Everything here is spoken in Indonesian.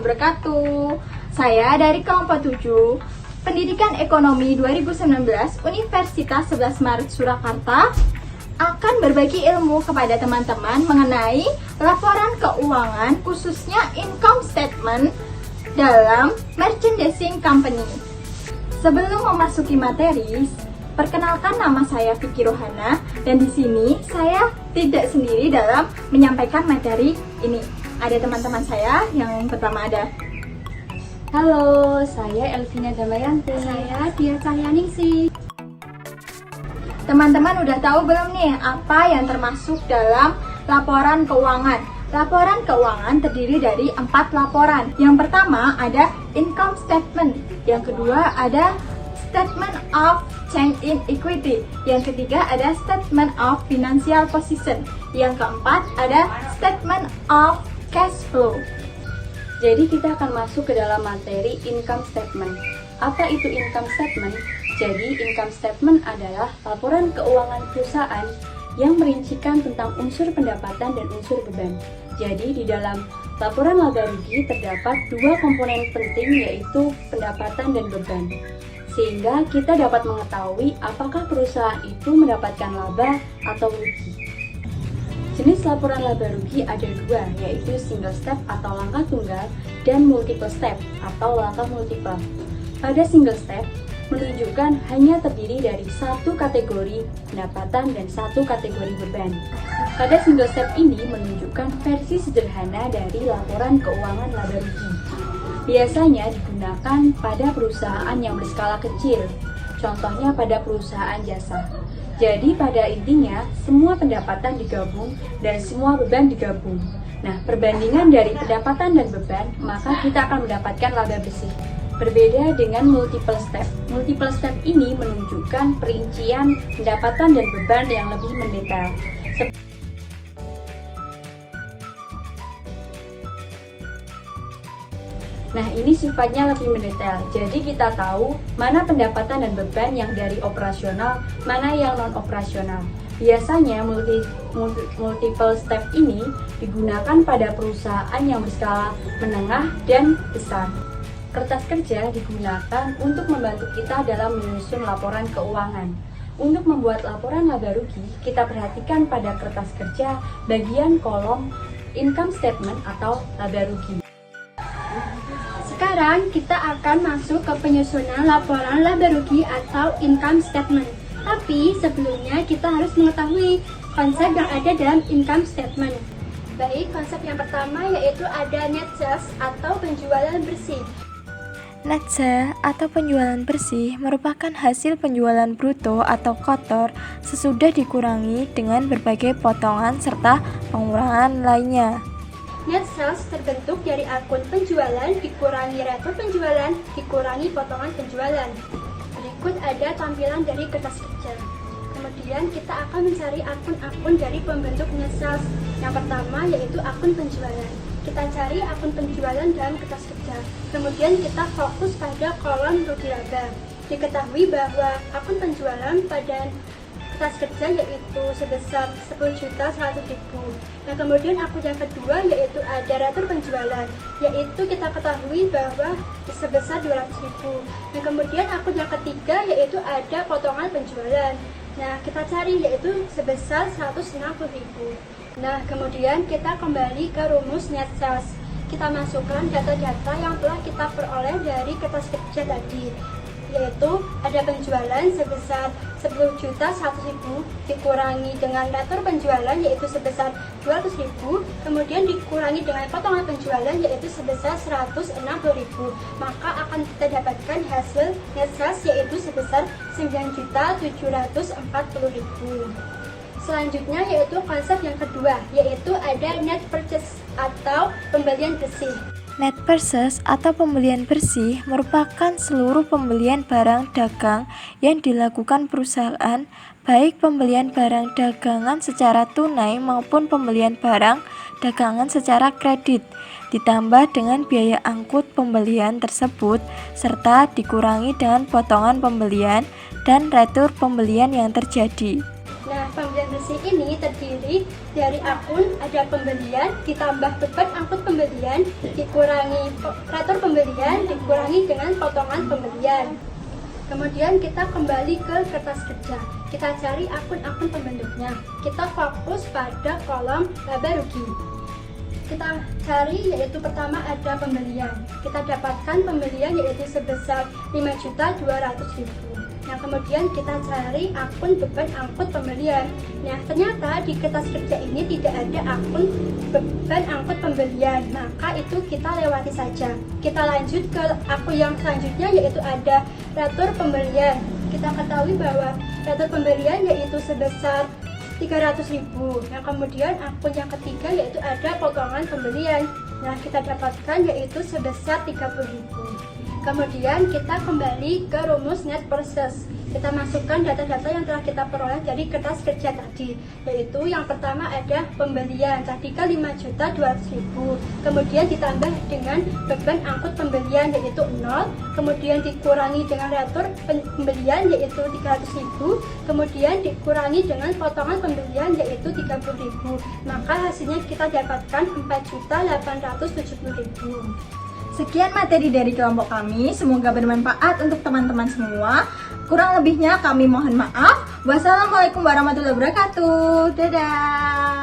wabarakatuh. Saya dari kelompok 7 Pendidikan Ekonomi 2019 Universitas 11 Maret Surakarta akan berbagi ilmu kepada teman-teman mengenai laporan keuangan khususnya income statement dalam merchandising company. Sebelum memasuki materi, perkenalkan, nama saya Vicky Rohana dan di sini saya tidak sendiri dalam menyampaikan materi ini. Ada teman-teman saya, yang pertama ada. Halo, saya Elvina Damayanti. Saya Dia Cahyaningsih. Teman-teman udah tahu belum nih apa yang termasuk dalam laporan keuangan? Laporan keuangan terdiri dari 4 laporan. Yang pertama ada income statement. Yang kedua ada statement of change in equity. Yang ketiga ada statement of financial position. Yang keempat ada statement of cash flow. Jadi kita akan masuk ke dalam materi income statement. Apa itu income statement? Jadi income statement adalah laporan keuangan perusahaan yang merincikan tentang unsur pendapatan dan unsur beban. Jadi di dalam laporan laba rugi terdapat 2 komponen penting, yaitu pendapatan dan beban. Sehingga kita dapat mengetahui apakah perusahaan itu mendapatkan laba atau rugi. Jenis laporan laba rugi ada 2, yaitu single step atau langkah tunggal dan multiple step atau langkah multiple. Pada single step, menunjukkan hanya terdiri dari 1 kategori pendapatan dan 1 kategori beban. Pada single step ini menunjukkan versi sederhana dari laporan keuangan laba rugi. Biasanya digunakan pada perusahaan yang berskala kecil, contohnya pada perusahaan jasa. Jadi pada intinya, semua pendapatan digabung dan semua beban digabung. Nah, perbandingan dari pendapatan dan beban, maka kita akan mendapatkan laba bersih. Berbeda dengan multiple step. Multiple step ini menunjukkan perincian pendapatan dan beban yang lebih mendetail. Nah, ini sifatnya lebih mendetail. Jadi kita tahu mana pendapatan dan beban yang dari operasional, mana yang non-operasional. Biasanya multiple step ini digunakan pada perusahaan yang berskala menengah dan besar. Kertas kerja digunakan untuk membantu kita dalam menyusun laporan keuangan. Untuk membuat laporan laba rugi, kita perhatikan pada kertas kerja bagian kolom income statement atau laba rugi. Sekarang kita akan masuk ke penyusunan laporan laba rugi atau income statement. Tapi sebelumnya kita harus mengetahui konsep yang ada dalam income statement. Baik, konsep yang pertama yaitu ada net sales atau penjualan bersih. Net sale atau penjualan bersih merupakan hasil penjualan bruto atau kotor sesudah dikurangi dengan berbagai potongan serta pengurangan lainnya. Net sales terbentuk dari akun penjualan dikurangi retur penjualan dikurangi potongan penjualan. Berikut ada tampilan dari kertas kerja. Kemudian kita akan mencari akun-akun dari pembentuk net sales. Yang pertama yaitu akun penjualan. Kita cari akun penjualan dalam kertas kerja. Kemudian kita fokus pada kolom rugi laba. Diketahui bahwa akun penjualan pada kertas kerja yaitu sebesar 10.100.000. Nah, kemudian akun yang kedua yaitu ada retur penjualan, yaitu kita ketahui bahwa sebesar 200.000. Nah, kemudian akun yang ketiga yaitu ada potongan penjualan. Nah, kita cari yaitu sebesar 160.000. Nah, kemudian kita kembali ke rumus net sales. Kita masukkan data-data yang telah kita peroleh dari kertas kerja tadi, yaitu ada penjualan sebesar 10.100.000 dikurangi dengan retur penjualan yaitu sebesar 200.000, kemudian dikurangi dengan potongan penjualan yaitu sebesar 160.000, maka akan kita dapatkan hasil net sales yaitu sebesar 9.740.000. Selanjutnya yaitu konsep yang kedua, yaitu ada net purchase atau pembelian bersih. Net purchase atau pembelian bersih merupakan seluruh pembelian barang dagang yang dilakukan perusahaan, baik pembelian barang dagangan secara tunai maupun pembelian barang dagangan secara kredit, ditambah dengan biaya angkut pembelian tersebut, serta dikurangi dengan potongan pembelian dan retur pembelian yang terjadi. Nah, pembelian bersih bersih ini terdiri dari akun ada pembelian ditambah beban angkut pembelian dikurangi retur pembelian dikurangi dengan potongan pembelian. Kemudian kita kembali ke kertas kerja. Kita cari akun-akun pembentuknya. Kita fokus pada kolom laba rugi. Kita cari yaitu pertama ada pembelian. Kita dapatkan pembelian yaitu sebesar 5.200.000. Nah, kemudian kita cari akun beban angkut pembelian. Nah, ternyata di kertas kerja ini tidak ada akun beban angkut pembelian. Maka itu kita lewati saja. Kita lanjut ke akun yang selanjutnya yaitu ada retur pembelian. Kita ketahui bahwa retur pembelian yaitu sebesar 300.000. Nah, kemudian akun yang ketiga yaitu ada potongan pembelian. Nah, kita dapatkan yaitu sebesar 30.000. Kemudian kita kembali ke rumus net process. Kita masukkan data-data yang telah kita peroleh dari kertas kerja tadi, yaitu yang pertama ada pembelian, tadi kan 5.200.000, kemudian ditambah dengan beban angkut pembelian yaitu 0, kemudian dikurangi dengan retur pembelian yaitu 300.000, kemudian dikurangi dengan potongan pembelian yaitu 30.000, maka hasilnya kita dapatkan 4.870.000. Sekian materi dari kelompok kami, semoga bermanfaat untuk teman-teman semua. Kurang lebihnya kami mohon maaf. Wassalamualaikum warahmatullahi wabarakatuh. Dadah.